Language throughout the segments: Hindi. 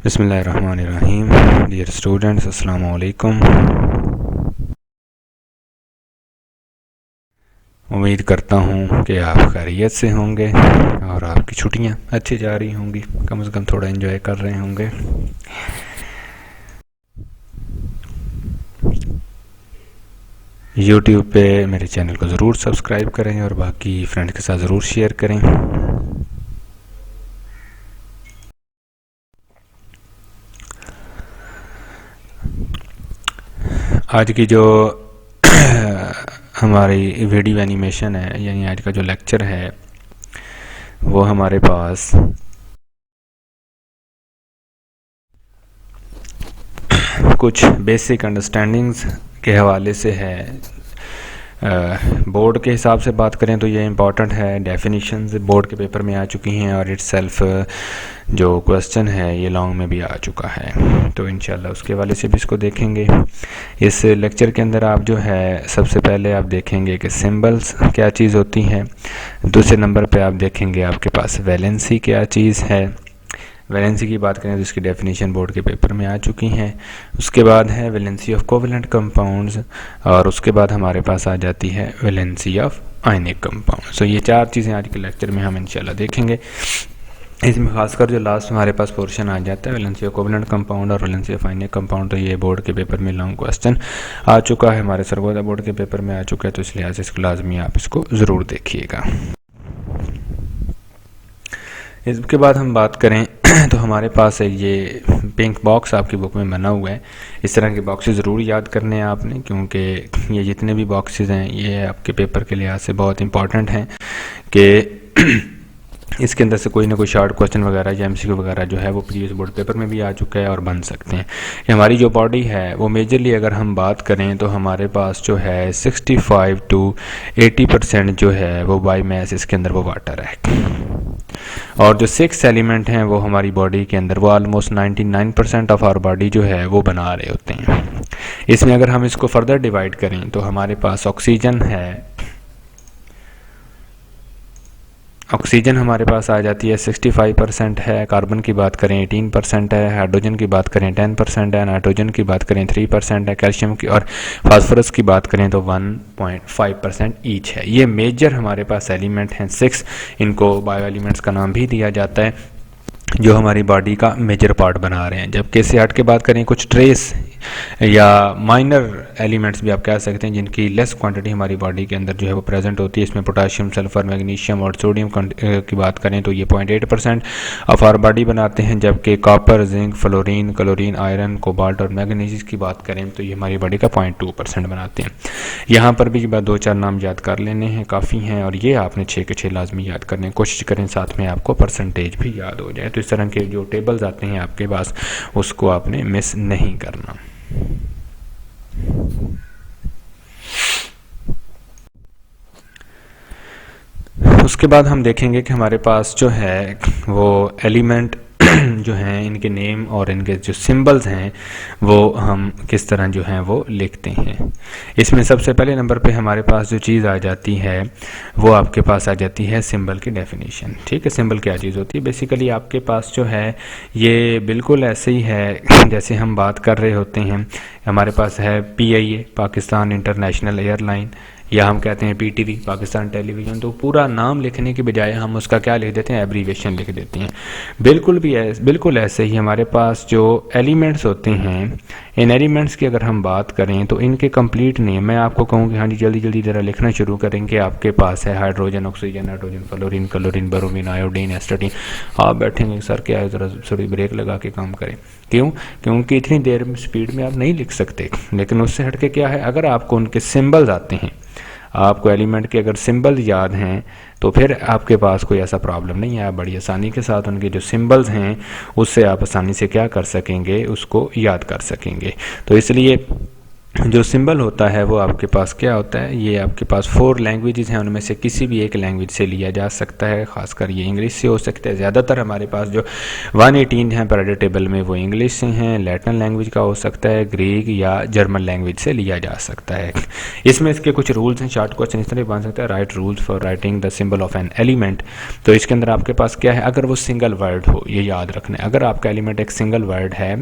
बिस्मिल्लाहिर्रहमानिर्रहीम। डियर स्टूडेंट्स, अस्सलामु अलैकुम। उम्मीद करता हूँ कि आप खैरियत से होंगे और आपकी छुट्टियाँ अच्छी जा रही होंगी, कम से कम थोड़ा एंजॉय कर रहे होंगे। यूट्यूब पे मेरे चैनल को ज़रूर सब्सक्राइब करें और बाकी फ्रेंड्स के साथ ज़रूर शेयर करें। आज की जो हमारी वीडियो एनिमेशन है, यानी आज का जो लेक्चर है, वो हमारे पास कुछ बेसिक अंडरस्टैंडिंग्स के हवाले से है। बोर्ड के हिसाब से बात करें तो ये इम्पॉर्टेंट है। डेफिनेशंस बोर्ड के पेपर में आ चुकी हैं और इट्सेल्फ जो क्वेश्चन है ये लॉन्ग में भी आ चुका है, तो इंशाल्लाह उसके हवाले से भी इसको देखेंगे। इस लेक्चर के अंदर आप जो है सबसे पहले आप देखेंगे कि सिंबल्स क्या चीज़ होती हैं। दूसरे नंबर पे आप देखेंगे आपके पास वैलेंसी क्या चीज़ है। वैलेंसी की बात करें तो इसकी डेफिनेशन बोर्ड के पेपर में आ चुकी हैं। उसके बाद है वैलेंसी ऑफ कोवेलेंट कंपाउंड्स और उसके बाद हमारे पास आ जाती है वैलेंसी ऑफ आयनिक कंपाउंड। सो ये चार चीज़ें आज के लेक्चर में हम इंशाल्लाह देखेंगे। इसमें खासकर जो लास्ट हमारे पास पोर्शन आ जाता है वैलेंसी ऑफ कोवेलेंट कंपाउंड और वैलेंसी ऑफ आयनिक कंपाउंड, तो ये बोर्ड के पेपर में लॉन्ग क्वेश्चन आ चुका है, हमारे सरगोदा बोर्ड के पेपर में आ चुका है, तो इस लिहाज से इसको लाजमी आप इसको ज़रूर देखिएगा। इसके बाद हम बात करें तो हमारे पास है ये पिंक बॉक्स आपकी बुक में बना हुआ है। इस तरह के बॉक्सेस ज़रूर याद करने हैं आपने, क्योंकि ये जितने भी बॉक्सेस हैं ये आपके पेपर के लिहाज से बहुत इंपॉर्टेंट हैं कि इसके अंदर से कोई ना कोई शॉर्ट क्वेश्चन वगैरह या एमसीक्यू वगैरह जो है वो प्रीवियस बोर्ड पेपर में भी आ चुका है और बन सकते हैं। कि हमारी जो बॉडी है वो मेजरली अगर हम बात करें तो हमारे पास जो है 65 to 80% जो है वो बाई मैस इसके अंदर वो वाटर है, और जो 6 एलिमेंट हैं वो हमारी बॉडी के अंदर वो ऑलमोस्ट 99% ऑफ आवर बॉडी जो है वो बना रहे होते हैं। इसमें अगर हम इसको फर्दर डिवाइड करें तो हमारे पास ऑक्सीजन है, ऑक्सीजन हमारे पास आ जाती है 65% है, कार्बन की बात करें 18% है, हाइड्रोजन की बात करें 10% है, नाइट्रोजन की बात करें 3% है, कैल्शियम की और फास्फोरस की बात करें तो 1.5% ईच है। ये मेजर हमारे पास एलिमेंट हैं 6, इनको बायो एलिमेंट्स का नाम भी दिया जाता है, जो हमारी बॉडी का मेजर पार्ट बना रहे हैं। जबकि इससे हट के बात करें कुछ ट्रेस या माइनर एलिमेंट्स भी आप कह सकते हैं जिनकी लेस क्वांटिटी हमारी बॉडी के अंदर जो है वो प्रेजेंट होती है। इसमें पोटाशियम, सल्फर, मैग्नीशियम और सोडियम की बात करें तो ये 0.8% ऑफ आवर बॉडी बनाते हैं। जबकि copper, zinc, fluorine, chlorine, iron, cobalt और मैग्नीज की बात करें तो ये हमारी बॉडी का 0.2% बनाते हैं। यहाँ पर भी 2-4 नाम याद कर लेने हैं, काफ़ी हैं, और ये आपने 6 के 6 लाजमी याद करने कोशिश करें, साथ में आपको परसेंटेज भी याद हो जाए। तो इस तरह के जो टेबल्स आते हैं आपके पास उसको आपने मिस नहीं करना। उसके बाद हम देखेंगे कि हमारे पास जो है वो एलिमेंट जो हैं इनके नेम और इनके जो सिंबल्स हैं वो हम किस तरह जो हैं वो लिखते हैं। इसमें सबसे पहले नंबर पे हमारे पास जो चीज़ आ जाती है वो आपके पास आ जाती है सिंबल की डेफिनेशन। ठीक है, सिंबल क्या चीज़ होती है? बेसिकली आपके पास जो है ये बिल्कुल ऐसे ही है जैसे हम बात कर रहे होते हैं। हमारे पास है PIA, पाकिस्तान इंटरनेशनल एयरलाइन, या हम कहते हैं PTV, पाकिस्तान टेलीविज़न। तो पूरा नाम लिखने के बजाय हम उसका क्या लिख देते हैं? एब्रीविएशन लिख देते हैं। बिल्कुल ऐसे ही हमारे पास जो एलिमेंट्स होते हैं, इन एलिमेंट्स की अगर हम बात करें तो इनके कंप्लीट नेम मैं आपको कहूँ कि हाँ जी जल्दी जल्दी ज़रा लिखना शुरू करेंगे। आपके पास है hydrogen, oxygen, nitrogen, fluorine, chlorine, bromine, iodine, astatine. आप बैठेंगे सर क्या है, ज़रा थोड़ी ब्रेक लगा के काम करें। क्यों? क्योंकि इतनी देर में स्पीड में आप नहीं लिख सकते। लेकिन उससे हट के क्या है, अगर आपको उनके सिंबल्स आते हैं, आपको एलिमेंट के अगर सिंबल याद हैं तो फिर आपके पास कोई ऐसा प्रॉब्लम नहीं है। आप बड़ी आसानी के साथ उनके जो सिंबल्स हैं उससे आप आसानी से क्या कर सकेंगे, उसको याद कर सकेंगे। तो इसलिए जो सिंबल होता है वो आपके पास क्या होता है, ये आपके पास 4 लैंग्वेजेस हैं, उनमें से किसी भी एक लैंग्वेज से लिया जा सकता है, खासकर ये इंग्लिश से हो सकता है। ज़्यादातर हमारे पास जो 118 हैं पैराडा टेबल में वो इंग्लिश से हैं, लैटिन लैंग्वेज का हो सकता है, ग्रीक या जर्मन लैंग्वेज से लिया जा सकता है। इसमें इसके कुछ रूल्स हैं, शॉर्ट क्वेश्चन इस तरह बन सकता है, right rules for writing the symbol of an element. तो इसके अंदर आपके पास क्या है, अगर वो सिंगल वर्ड हो, ये याद रखना है, अगर आपका एलिमेंट एक सिंगल वर्ड है,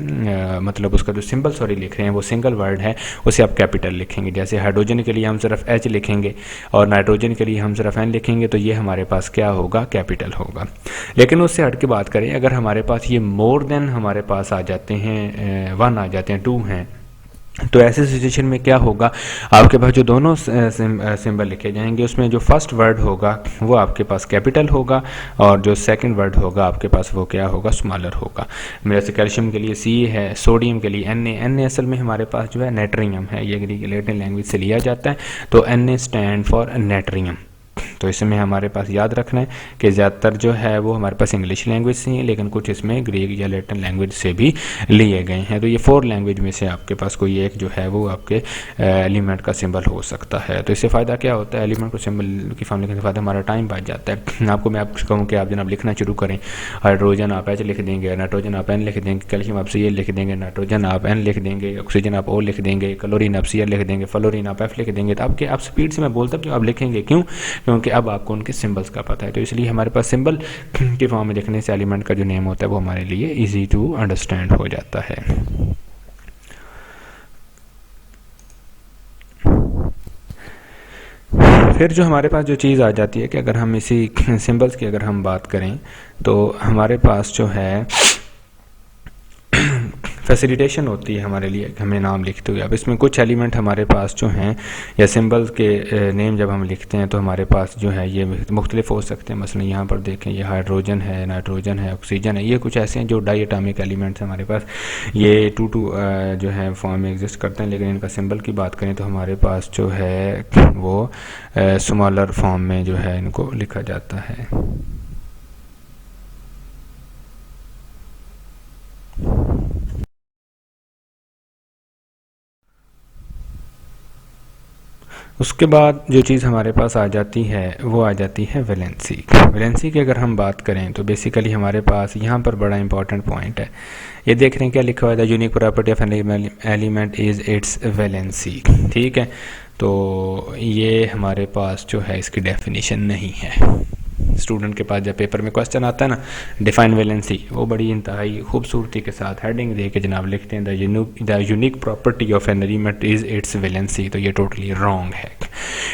मतलब उसका जो सिंबल लिख रहे हैं वो सिंगल वर्ड है, उसे आप कैपिटल लिखेंगे। जैसे हाइड्रोजन के लिए हम सिर्फ एच लिखेंगे और नाइट्रोजन के लिए हम सिर्फ एन लिखेंगे, तो ये हमारे पास क्या होगा, कैपिटल होगा। लेकिन उससे हट के बात करें, अगर हमारे पास ये मोर देन हमारे पास आ जाते हैं, 1 आ जाते हैं, 2 हैं, तो ऐसे सिचुएशन में क्या होगा, आपके पास जो दोनों सिंबल लिखे जाएंगे उसमें जो फर्स्ट वर्ड होगा वो आपके पास कैपिटल होगा और जो सेकंड वर्ड होगा आपके पास वो क्या होगा, स्मॉलर होगा। मेरे से कैल्शियम के लिए सी है, सोडियम के लिए Na असल में हमारे पास जो है नेट्रियम है, ये लैटिन लैंग्वेज से लिया जाता है, तो Na स्टैंड फॉर नेट्रियम। तो इसमें हमारे पास याद रखना है कि ज़्यादातर जो है वो हमारे पास इंग्लिश लैंग्वेज से ही है, लेकिन कुछ इसमें ग्रीक या लैटिन लैंग्वेज से भी लिए गए हैं। तो ये 4 लैंग्वेज में से आपके पास कोई एक जो है वो आपके एलिमेंट का सिंबल हो सकता है। तो इससे फ़ायदा क्या होता है, एलिमेंट को सिंबल की फॉर्म लिखने से फ़ायदा हमारा टाइम बच जाता है। आपको मैं आपसे कहूँ कि आप जनाब लिखना शुरू करें, हाइड्रोजन आप एच लिख देंगे, नाइट्रोजन आप एन लिख देंगे, कैल्शियम आप Cl लिख देंगे, नाइट्रोजन आप एन लिख देंगे, ऑक्सीजन आप O लिख देंगे, क्लोरीन आप Cl लिख देंगे, फ्लोरीन आप F लिख देंगे। तो आपके आप स्पीड से मैं बोलता हूँ आप लिखेंगे क्यों, क्योंकि अब आपको उनके सिंबल्स का पता है। तो इसलिए हमारे पास सिंबल की फॉर्म में लिखने से एलिमेंट का जो नेम होता है वो हमारे लिए इजी टू अंडरस्टैंड हो जाता है। फिर जो हमारे पास जो चीज़ आ जाती है कि अगर हम इसी सिंबल्स की अगर हम बात करें तो हमारे पास जो है फैसिलिटेशन होती है हमारे लिए हमें नाम लिखते हुए। अब इसमें कुछ एलिमेंट हमारे पास जो हैं या सिंबल्स के नेम जब हम लिखते हैं तो हमारे पास जो है ये मुख्तलिफ हो सकते हैं। मसलन यहाँ पर देखें, ये हाइड्रोजन है, नाइट्रोजन है, ऑक्सीजन है, ये कुछ ऐसे हैं जो डाई एटॉमिक एलिमेंट्स हमारे पास, ये 2 जो है फॉर्म में एग्जिस्ट करते हैं, लेकिन इनका सिंबल की बात करें तो हमारे पास जो है वो स्मॉलर फॉर्म में जो है इनको लिखा जाता है। उसके बाद जो चीज़ हमारे पास आ जाती है वो आ जाती है वैलेंसी। वैलेंसी की अगर हम बात करें तो बेसिकली हमारे पास यहाँ पर बड़ा इंपॉर्टेंट पॉइंट है, ये देख रहे हैं क्या लिखा हुआ है, the unique property of an element is it's valency. ठीक है, तो ये हमारे पास जो है इसकी डेफिनेशन नहीं है। स्टूडेंट के पास जब पेपर में क्वेश्चन आता है ना डिफाइन वैलेंसी, वो बड़ी इंतहाई खूबसूरती के साथ हेडिंग दे के जनाब लिखते हैं the unique property of an element is it's valency, तो ये टोटली रॉन्ग है।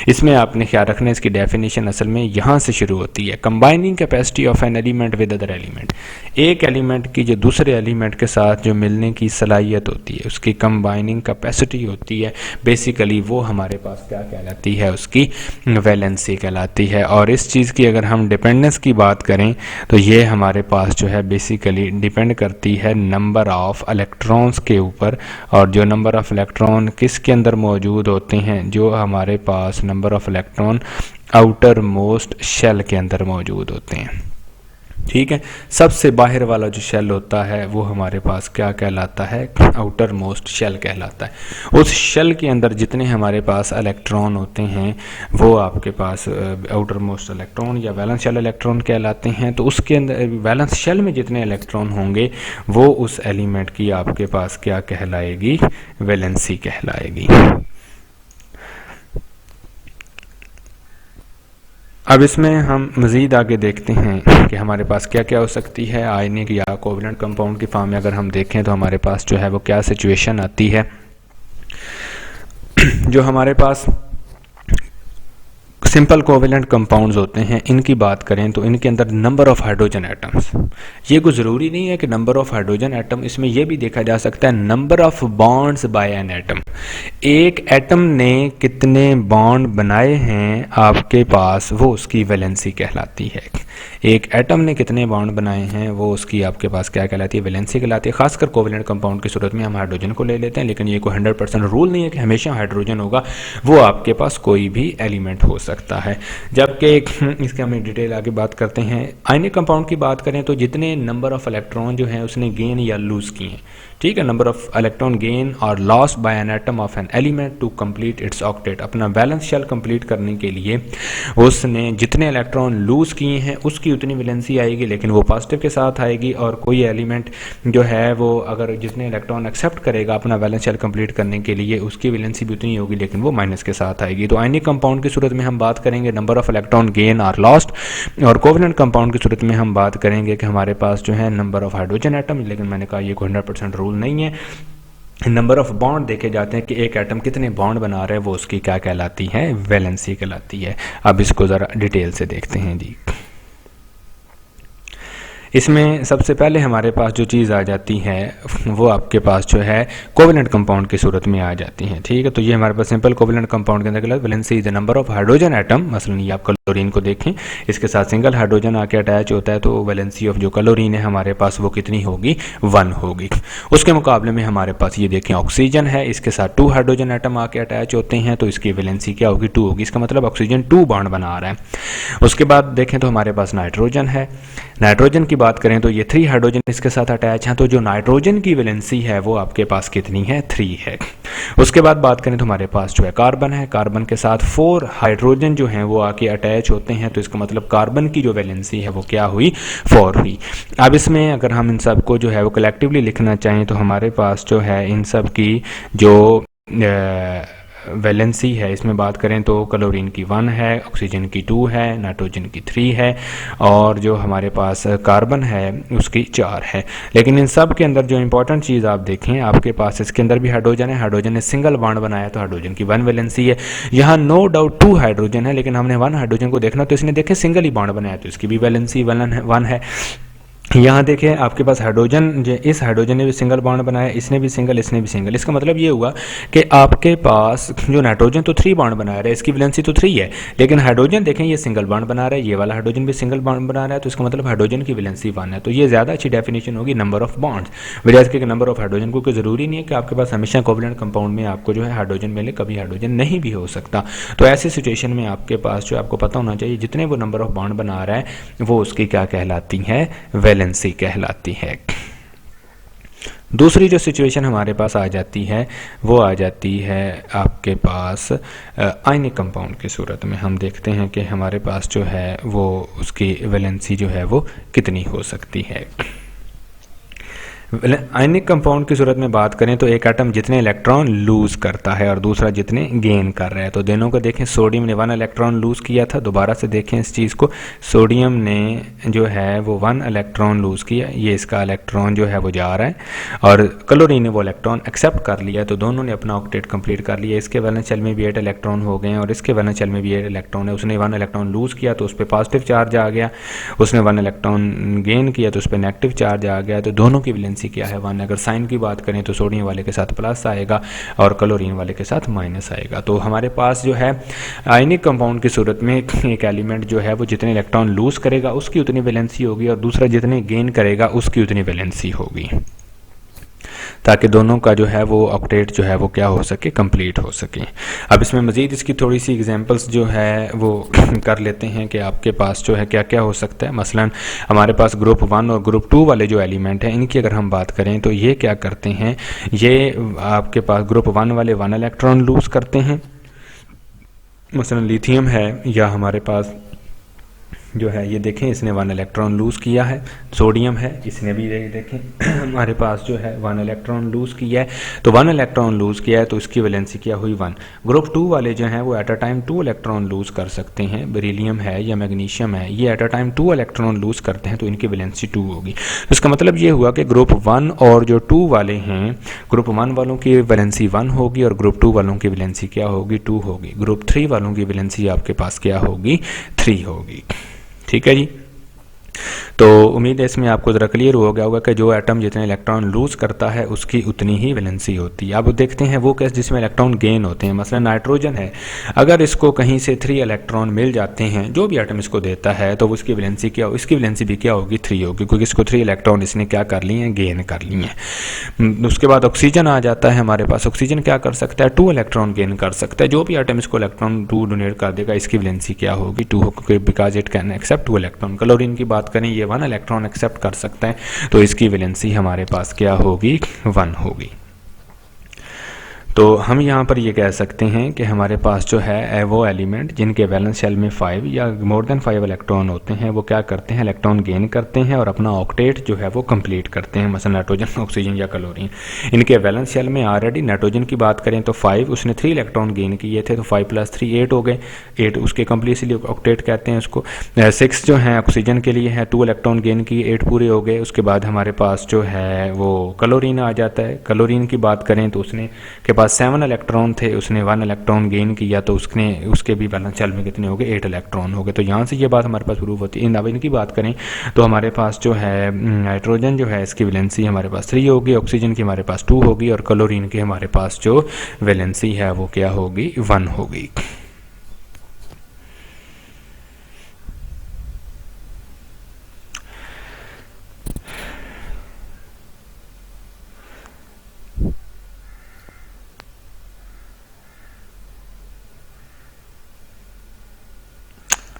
इसमें आपने ख्याल रखना है इसकी डेफिनेशन असल में यहाँ से शुरू होती है, combining capacity of an element with other element. एक एलिमेंट की जो दूसरे एलिमेंट के साथ जो मिलने की सलाहियत होती है उसकी कंबाइनिंग कैपेसिटी होती है, बेसिकली वो हमारे पास क्या कहलाती है, उसकी वैलेंसी कहलाती है। और इस चीज़ की अगर हम डिपेंडेंस की बात करें तो ये हमारे पास जो है बेसिकली डिपेंड करती है नंबर ऑफ इलेक्ट्रॉन्स के ऊपर, और जो नंबर ऑफ इलेक्ट्रॉन किसके अंदर मौजूद होते हैं, जो हमारे पास number of electron outermost shell के अंदर मौजूद होते हैं। ठीक है, सबसे बाहर वाला जो शेल होता है वो हमारे पास क्या कहलाता है, आउटर मोस्ट शेल कहलाता है। उस शेल के अंदर जितने हमारे पास इलेक्ट्रॉन होते हैं वो आपके पास आउटर मोस्ट इलेक्ट्रॉन या वैलेंस शेल इलेक्ट्रॉन कहलाते हैं। तो उसके अंदर वैलेंस शेल में जितने इलेक्ट्रॉन होंगे वो उस एलिमेंट की आपके पास क्या कहलाएगी, वैलेंसी कहलाएगी। अब इसमें हम मज़ीद आगे देखते हैं कि हमारे पास क्या क्या हो सकती है। आयनिक या कोवेलेंट कंपाउंड की फॉर्म में अगर हम देखें तो हमारे पास जो है वो क्या सिचुएशन आती है। जो हमारे पास सिंपल कोवेलेंट कंपाउंड्स होते हैं इनकी बात करें तो इनके अंदर नंबर ऑफ हाइड्रोजन एटम्स, ये कोई ज़रूरी नहीं है कि नंबर ऑफ हाइड्रोजन एटम, इसमें यह भी देखा जा सकता है number of bonds by an atom. एक एटम ने कितने बॉन्ड बनाए हैं आपके पास, वो उसकी वैलेंसी कहलाती है। एक एटम ने कितने बॉन्ड बनाए हैं वो उसकी आपके पास क्या कहलाती है, वैलेंसी कहलाती है। खासकर कोवेलेंट कंपाउंड की सूरत में हम हाइड्रोजन को ले लेते हैं, लेकिन ये कोई 100% रूल नहीं है कि हमेशा हाइड्रोजन होगा, वो आपके पास कोई भी एलिमेंट हो सकता है। जबकि इसके हम डिटेल आगे बात करते हैं। आयनिक कंपाउंड की बात करें तो जितने नंबर ऑफ इलेक्ट्रॉन जो है उसने गेन या लूज किए हैं, ठीक है, नंबर ऑफ इलेक्ट्रॉन गेन और lost by an atom of an element to complete its octet, अपना बैलेंस शेल कंप्लीट करने के लिए उसने जितने इलेक्ट्रॉन लूज किए हैं उसकी उतनी वैलेंसी आएगी, लेकिन वो पॉजिटिव के साथ आएगी। और कोई एलिमेंट जो है वो अगर जितने इलेक्ट्रॉन एक्सेप्ट करेगा अपना बैलेंस शेल कंप्लीट करने के लिए उसकी वैलेंसी भी उतनी होगी, लेकिन वो माइनस के साथ आएगी। तो आयनिक कंपाउंड की सूरत में हम बात करेंगे नंबर ऑफ इलेक्ट्रॉन गेन और लॉस्ट, और कोवेलेंट कंपाउंड की सूरत में हम बात करेंगे कि हमारे पास जो है नंबर ऑफ हाइड्रोजन एटम, लेकिन मैंने कहा ये 100% रूल नहीं है। नंबर ऑफ बॉन्ड देखे जाते हैं कि एक एटम कितने बॉन्ड बना रहा है, वो उसकी क्या कहलाती है, वैलेंसी कहलाती है। अब इसको ज़रा डिटेल से देखते हैं जी। इसमें सबसे पहले हमारे पास जो चीज़ आ जाती है वो आपके पास जो है कोवेलेंट कंपाउंड की सूरत में आ जाती है, ठीक है। तो ये हमारे पास सिंपल कोवेलेंट कंपाउंड के अंदर valency is the number of hydrogen atom. मसलन ये आप क्लोरीन को देखें, इसके साथ सिंगल हाइड्रोजन आके अटैच होता है, तो वैलेंसी ऑफ जो क्लोरीन है हमारे पास वो कितनी होगी, 1 होगी। उसके मुकाबले में हमारे पास ये देखें ऑक्सीजन है, इसके साथ 2 हाइड्रोजन एटम आके अटैच होते हैं, तो इसकी वैलेंसी क्या होगी, 2 होगी। इसका मतलब ऑक्सीजन 2 बॉन्ड बना रहा है। उसके बाद देखें तो हमारे पास नाइट्रोजन है। नाइट्रोजन की बात करें तो ये 3 हाइड्रोजन इसके साथ अटैच हैं, तो जो नाइट्रोजन की वैलेंसी है वो आपके पास कितनी है, 3 है। उसके बाद बात करें तो हमारे पास जो है कार्बन है, कार्बन के साथ 4 हाइड्रोजन जो हैं वो आके अटैच होते हैं, तो इसका मतलब कार्बन की जो वैलेंसी है वो क्या हुई, 4 हुई। अब इसमें अगर हम इन सब को जो है वो कलेक्टिवली लिखना चाहें तो हमारे पास जो है इन सब की जो वैलेंसी है, इसमें बात करें तो क्लोरीन की 1 है, ऑक्सीजन की 2 है, नाइट्रोजन की 3 है, और जो हमारे पास कार्बन है उसकी 4 है। लेकिन इन सब के अंदर जो इंपॉर्टेंट चीज़ आप देखें, आपके पास इसके अंदर भी हाइड्रोजन है, हाइड्रोजन ने सिंगल बॉन्ड बनाया तो हाइड्रोजन की 1 वैलेंसी है। यहाँ नो डाउट 2 हाइड्रोजन है, लेकिन हमने 1 हाइड्रोजन को देखना, तो इसने देखे सिंगल ही बॉन्ड बनाया तो इसकी भी वैलेंसी 1 है। यहाँ देखें आपके पास हाइड्रोजन, इस हाइड्रोजन ने भी सिंगल बॉन्ड बनाया, इसने भी सिंगल, इसने भी सिंगल। इसका मतलब ये हुआ कि आपके पास जो नाइट्रोजन तो 3 बॉन्ड बना रहा है, इसकी वैलेंसी तो 3 है, लेकिन हाइड्रोजन देखें ये सिंगल बॉन्ड बना रहा है, ये वाला हाइड्रोजन भी सिंगल बॉन्ड बना रहा है, तो इसका मतलब हाइड्रोजन की वैलेंसी 1 है। तो ये ज़्यादा अच्छी डेफिनेशन होगी नंबर ऑफ बॉन्ड्स, वजह के नंबर ऑफ हाइड्रोजन को कोई ज़रूरी नहीं है कि आपके पास हमेशा कोवेलेंट कंपाउंड में आपको जो है हाइड्रोजन मिले, कभी हाइड्रोजन नहीं भी हो सकता। तो ऐसी सिचुएशन में आपके पास जो आपको पता होना चाहिए जितने वो नंबर ऑफ बॉन्ड बना रहा है वो उसकी क्या कहलाती है, वैलेंसी कहलाती है। दूसरी जो सिचुएशन हमारे पास आ जाती है वो आ जाती है आपके पास आयनिक कंपाउंड की सूरत में। हम देखते हैं कि हमारे पास जो है वो उसकी वैलेंसी जो है वो कितनी हो सकती है। आयनिक कंपाउंड की सूरत में बात करें तो एक एटम जितने इलेक्ट्रॉन लूज करता है और दूसरा जितने गेन कर रहा है, तो दोनों को देखें, सोडियम ने 1 इलेक्ट्रॉन लूज किया था, दोबारा से देखें इस चीज़ को, सोडियम ने जो है वो 1 इलेक्ट्रॉन लूज किया, ये इसका इलेक्ट्रॉन जो है वो जा रहा है, और क्लोरीन ने वो इलेक्ट्रॉन एक्सेप्ट कर लिया, तो दोनों ने अपना ऑक्टेट कंप्लीट कर लिया। इसके वैलेंस शेल में भी 8 इलेक्ट्रॉन हो गए हैं और इसके वैलेंस शेल में भी 8 इलेक्ट्रॉन है। उसने 1 इलेक्ट्रॉन लूज किया तो उस पर पॉजिटिव चार्ज आ गया, उसने 1 इलेक्ट्रॉन गेन किया तो उस पर नेगेटिव चार्ज आ गया, तो दोनों की वैलेंसी क्या है, 1। अगर साइन की बात करें तो सोडियम वाले के साथ प्लस आएगा और क्लोरीन वाले के साथ माइनस आएगा। तो हमारे पास जो है आयनिक कंपाउंड की सूरत में एक एलिमेंट जो है वो जितने इलेक्ट्रॉन लूज करेगा उसकी उतनी वैलेंसी होगी और दूसरा जितने गेन करेगा उसकी उतनी वैलेंसी होगी, ताकि दोनों का जो है वो ऑक्टेट जो है वो क्या हो सके, कंप्लीट हो सके। अब इसमें मज़ीद इसकी थोड़ी सी एग्जांपल्स जो है वो कर लेते हैं कि आपके पास जो है क्या क्या हो सकता है। मसलन हमारे पास ग्रुप 1 और ग्रुप 2 वाले जो एलिमेंट हैं इनकी अगर हम बात करें तो ये क्या करते हैं, ये आपके पास ग्रुप 1 वाले 1 इलेक्ट्रॉन लूज करते हैं। मसलन लिथियम है या हमारे पास जो है ये देखें इसने 1 इलेक्ट्रॉन लूज किया है, सोडियम है इसने भी देखें हमारे पास जो है 1 इलेक्ट्रॉन लूज किया है, तो 1 इलेक्ट्रॉन लूज किया है तो इसकी वैलेंसी क्या हुई, 1। ग्रुप 2 वाले जो हैं वो at a time 2 electron lose कर सकते हैं, बेरिलियम है या मैग्नीशियम है, ये at a time 2 electron lose करते हैं तो इनकी वैलेंसी 2 होगी। तो इसका मतलब ये हुआ कि ग्रुप 1 और जो 2 वाले हैं, ग्रुप 1 वालों की वैलेंसी 1 होगी और ग्रुप 2 वालों की वैलेंसी क्या होगी, 2 होगी। ग्रुप 3 वालों की वैलेंसी आपके पास क्या होगी, 3 होगी। ठीक है जी। तो उम्मीद है इसमें आपको ज़रा क्लियर हो गया होगा कि जो एटम जितने इलेक्ट्रॉन लूज़ करता है उसकी उतनी ही वैलेंसी होती है। अब देखते हैं वो केस जिसमें इलेक्ट्रॉन गेन होते हैं। मसलन नाइट्रोजन है, अगर इसको कहीं से 3 इलेक्ट्रॉन मिल जाते हैं, जो भी एटम इसको देता है, तो उसकी वैलेंसी क्या, इसकी वैलेंसी भी क्या होगी, 3 होगी, क्योंकि इसको 3 इलेक्ट्रॉन इसने क्या कर लिए हैं, गेन कर लिए हैं। उसके बाद ऑक्सीजन आ जाता है हमारे पास। ऑक्सीजन क्या कर सकता है, 2 इलेक्ट्रॉन गेन कर सकता है। जो भी एटम इसको इलेक्ट्रॉन 2 डोनेट कर देगा, इसकी वैलेंसी क्या होगी, 2 होगी, because it can accept 2 electron. Chlorine की बात करें, ये 1 इलेक्ट्रॉन एक्सेप्ट कर सकता है, तो इसकी वैलेंसी हमारे पास क्या होगी, 1 होगी। तो हम यहाँ पर ये कह सकते हैं कि हमारे पास जो है वो एलिमेंट जिनके वैलेंस शेल में 5 या मोर देन 5 इलेक्ट्रॉन होते हैं, वो क्या करते हैं, इलेक्ट्रॉन गेन करते हैं और अपना ऑक्टेट जो है वो कंप्लीट करते हैं। मसलन नाइट्रोजन, ऑक्सीजन या क्लोरीन, इनके वैलेंस शेल में ऑलरेडी नाइट्रोजन की बात करें तो 5, उसने 3 इलेक्ट्रॉन गेन किए थे, तो 5 + 3 8 हो गए, 8 उसके कंप्लीट, इसलिए ऑक्टेट कहते हैं उसको। 6 जो है ऑक्सीजन के लिए है, 2 इलेक्ट्रॉन गेन किए, 8 पूरे हो गए। उसके बाद हमारे पास जो है वो क्लोरीन आ जाता है। क्लोरीन की बात करें तो उसने के पास 7 इलेक्ट्रॉन थे, उसने 1 इलेक्ट्रॉन गेन किया, तो उसके भी वैलेंस शेल में कितने हो गए, 8 इलेक्ट्रॉन हो गए। तो यहाँ से ये बात हमारे पास प्रूव होती है। अब इनकी बात करें तो हमारे पास जो है नाइट्रोजन जो है इसकी वैलेंसी हमारे पास 3 होगी, ऑक्सीजन की हमारे पास 2 होगी और क्लोरीन की हमारे पास जो वैलेंसी है वो क्या होगी, 1 होगी।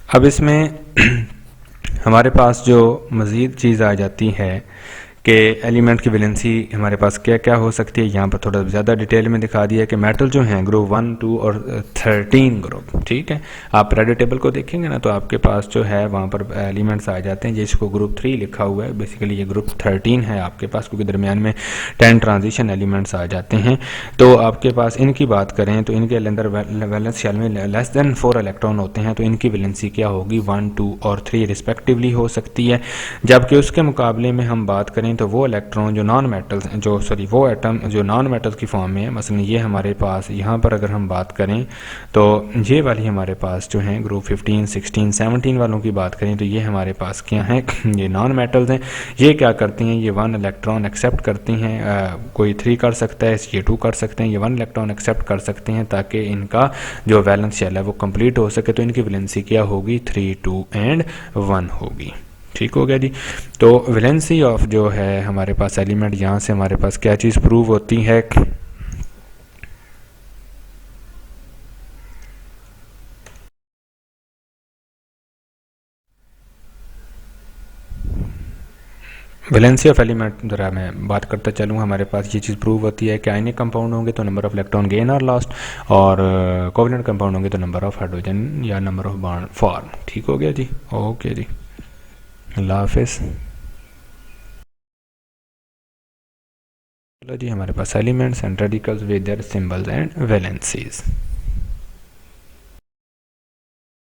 अब इसमें हमारे पास जो मज़ीद चीज़ आ जाती है कि एलिमेंट की वैलेंसी हमारे पास क्या क्या हो सकती है। यहाँ पर थोड़ा ज़्यादा डिटेल में दिखा दिया कि मेटल जो हैं ग्रुप 1, 2 और 13 ग्रुप, ठीक है। आप पीरियोडिक टेबल को देखेंगे ना, तो आपके पास जो है वहाँ पर एलिमेंट्स आ जाते हैं जिसको ग्रुप 3 लिखा हुआ है, बेसिकली ये ग्रुप 13 है आपके पास, क्योंकि दरमियान में 10 ट्रांजिशन एलिमेंट्स आ जाते हैं। तो आपके पास इनकी बात करें तो इनके अंदर वैलेंस शेल में लेस देन 4 इलेक्ट्रॉन होते हैं, तो इनकी वैलेंसी क्या होगी, 1, 2 और 3 रिस्पेक्टिवली हो सकती है। जबकि उसके मुकाबले में हम बात करें तो वो इलेक्ट्रॉन जो नॉन मेटल्स वो एटम जो नॉन मेटल्स की फॉर्म में है, मसलन ये हमारे पास यहाँ पर अगर हम बात करें तो ये वाली हमारे पास जो हैं ग्रुप 15, 16, 17 वालों की बात करें तो ये हमारे पास क्या हैं, ये नॉन मेटल्स हैं। ये क्या करती हैं, ये 1 इलेक्ट्रॉन एक्सेप्ट करती हैं, कोई 3 कर सकता है, ये 2 कर सकते हैं, ये 1 इलेक्ट्रॉन एक्सेप्ट कर सकते हैं, ताकि इनका जो वैलेंस शेल है वो कंप्लीट हो सके। तो इनकी वैलेंसी क्या होगी, 3, 2 एंड 1 होगी। ठीक हो गया जी। तो वैलेंसी ऑफ जो है हमारे पास एलिमेंट, यहाँ से हमारे पास क्या चीज़ प्रूव होती है, वैलेंसी ऑफ एलिमेंट ज़रा मैं बात करता चलूँ। हमारे पास ये चीज़ प्रूव होती है कि आयनिक कंपाउंड होंगे तो नंबर ऑफ इलेक्ट्रॉन गेन और लॉस्ट, और कोवेलेंट कंपाउंड होंगे तो नंबर ऑफ हाइड्रोजन या नंबर ऑफ बॉन्ड फॉर्म। ठीक हो गया जी, ओके जी, अल्लाह हाफिज़। चलो जी, हमारे पास elements and radicals with their symbols and valencies.